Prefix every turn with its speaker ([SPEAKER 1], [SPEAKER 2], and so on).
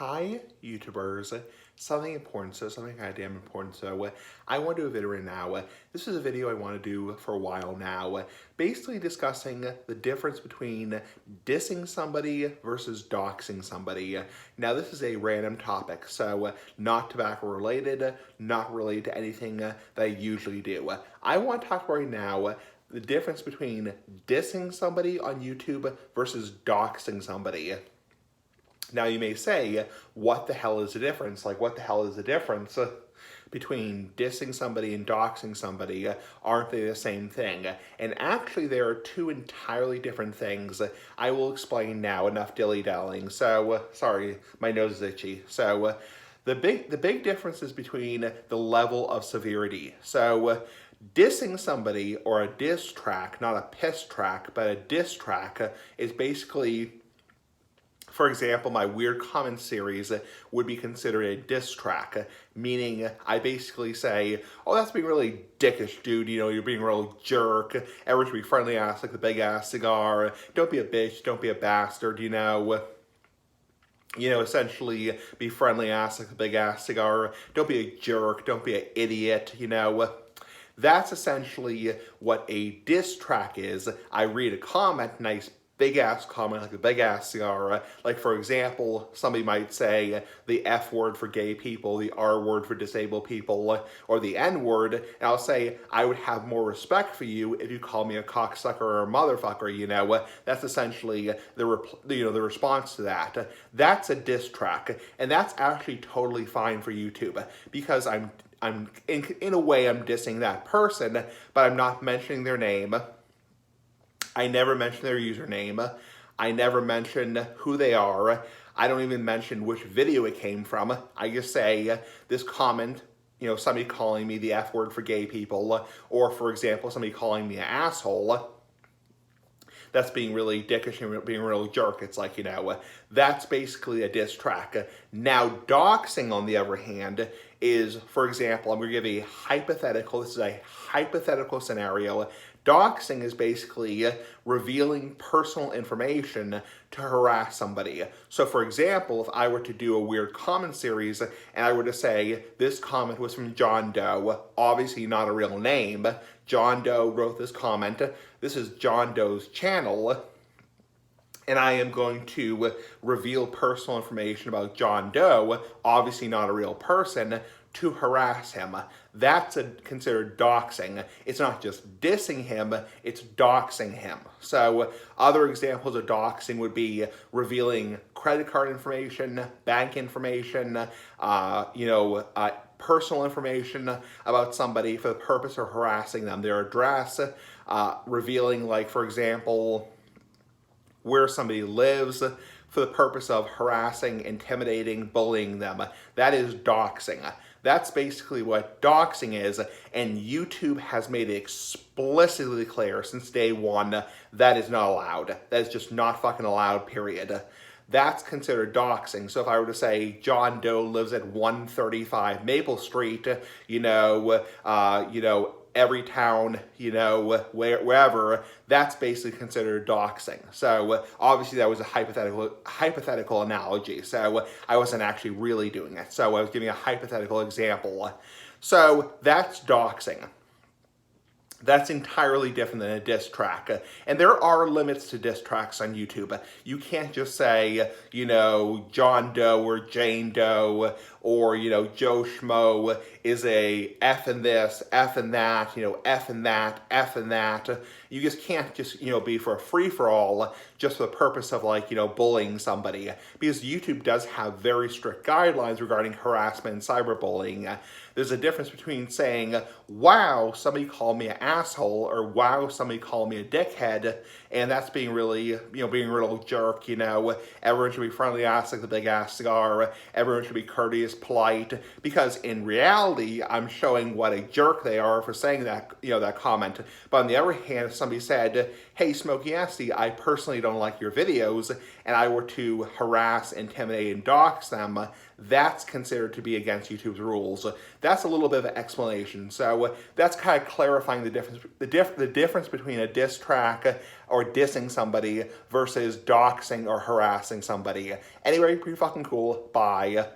[SPEAKER 1] Hi, YouTubers. Something important, something kind of damn important. I want to do a video right now. This is a video I want to do for a while now. Basically discussing the difference between dissing somebody versus doxing somebody. Now, this is a random topic, so not tobacco related, not related to anything that I usually do. I want to talk right now the difference between dissing somebody on YouTube versus doxing somebody. Now you may say, what the hell is the difference? Like, what the hell is the difference between dissing somebody and doxing somebody? Aren't they the same thing? And actually, there are two entirely different things. I will explain now, enough dilly-dallying. So, sorry, my nose is itchy. So, the big difference is between the level of severity. So, dissing somebody, or a diss track, not a piss track, but a diss track, is basically, for example, my Weird Comments series would be considered a diss track, meaning I basically say, oh, that's being really dickish, dude, you know, you're being a real jerk, everyone should be friendly ass like the big ass cigar, don't be a bitch, don't be a bastard, you know, essentially be friendly ass like the big ass cigar, don't be a jerk, don't be an idiot, you know. That's essentially what a diss track is. I read a comment, nice big ass comment like a big ass cigar. Like, for example, somebody might say the F word for gay people, the R word for disabled people, or the N word, and I'll say, I would have more respect for you if you call me a cocksucker or a motherfucker, you know. That's essentially the response to that. That's a diss track, and that's actually totally fine for YouTube, because I'm in a way I'm dissing that person, but I'm not mentioning their name. I never mention their username. I never mention who they are. I don't even mention which video it came from. I just say this comment, somebody calling me the F word for gay people, or for example, somebody calling me an asshole. That's being really dickish and being a real jerk. It's like, that's basically a diss track. Now, doxing, on the other hand, is, for example, I'm going to give a hypothetical. This is a hypothetical scenario. Doxing is basically revealing personal information to harass somebody. So, for example, if I were to do a Weird Comment series and I were to say, this comment was from John Doe, obviously not a real name. John Doe wrote this comment. This is John Doe's channel, and I am going to reveal personal information about John Doe, obviously not a real person, to harass him. That's considered doxing. It's not just dissing him, it's doxing him. So other examples of doxing would be revealing credit card information, bank information, personal information about somebody for the purpose of harassing them, their address, revealing, like, for example, where somebody lives for the purpose of harassing, intimidating, bullying them. That is doxing. That's basically what doxing is, and YouTube has made it explicitly clear since day one that is not allowed. That is just not fucking allowed, period. That's considered doxing. So if I were to say John Doe lives at 135 Maple Street, every town, wherever, that's basically considered doxing. So obviously that was a hypothetical analogy. So I wasn't actually really doing it. So I was giving a hypothetical example. So that's doxing. That's entirely different than a diss track. And there are limits to diss tracks on YouTube. You can't just say, John Doe or Jane Doe or, Joe Schmo is a F and this, F and that, F and that, F and that. You just can't just, be for a free-for-all just for the purpose of, bullying somebody. Because YouTube does have very strict guidelines regarding harassment and cyberbullying. There's a difference between saying, wow, somebody called me an asshole, or wow, somebody called me a dickhead, and that's being really, being a real jerk, everyone should be friendly ass like the big ass cigar, everyone should be courteous is polite, because in reality, I'm showing what a jerk they are for saying that, that comment. But on the other hand, if somebody said, hey, Smokey Nasty, I personally don't like your videos, and I were to harass, intimidate, and dox them, that's considered to be against YouTube's rules. That's a little bit of an explanation. So that's kind of clarifying the difference between a diss track or dissing somebody versus doxing or harassing somebody. Anyway, pretty fucking cool. Bye.